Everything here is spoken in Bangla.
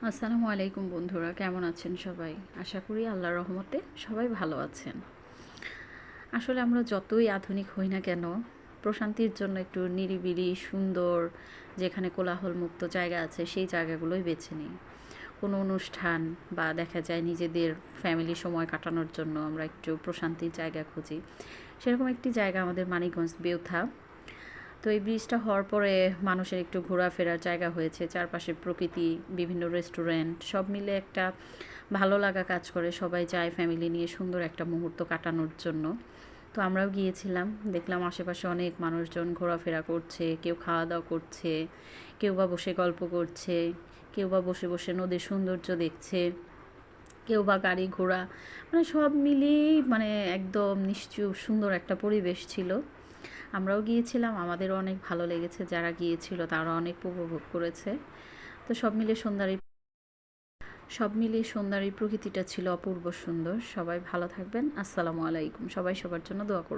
আসসালামু আলাইকুম বন্ধুরা, কেমন আছেন সবাই? আশা করি আল্লাহর রহমতে সবাই ভালো আছেন। আসলে আমরা যতই আধুনিক হই না কেন, প্রশান্তির জন্য একটু নিরিবিলি সুন্দর যেখানে কোলাহলমুক্ত জায়গা আছে সেই জায়গাগুলোই বেছে নিই। কোনো অনুষ্ঠান বা দেখা যায় নিজেদের ফ্যামিলি সময় কাটানোর জন্য আমরা একটু প্রশান্তির জায়গা খুঁজি। সেরকম একটি জায়গা আমাদের মানিকগঞ্জ বেউথা। তো এই ব্রিজটা হওয়ার পরে মানুষের একটু ঘোরাফেরার জায়গা হয়েছে, চারপাশে প্রকৃতি, বিভিন্ন রেস্টুরেন্ট সব মিলে একটা ভালো লাগা কাজ করে। সবাই যায় ফ্যামিলি নিয়ে সুন্দর একটা মুহূর্ত কাটানোর জন্য। তো আমরাও গিয়েছিলাম, দেখলাম আশেপাশে অনেক মানুষজন ঘোরাফেরা করছে, কেউ খাওয়া দাওয়া করছে, কেউ বা বসে গল্প করছে, কেউ বা বসে বসে নদীর সৌন্দর্য দেখছে, কেউ বা গাড়ি ঘোড়া, মানে সব মিলিয়েই একদম নিশ্চুপ সুন্দর একটা পরিবেশ ছিল। আমরাও গিয়েছিলাম, আমাদেরও অনেক ভালো লেগেছে, যারা গিয়েছিল তারা অনেক উপভোগ করেছে। তো সব মিলিয়ে সন্ধ্যার এই প্রকৃতিটা ছিল অপূর্ব সুন্দর। সবাই ভালো থাকবেন। আসসালামু আলাইকুম। সবাই সবার জন্য দোয়া করবেন।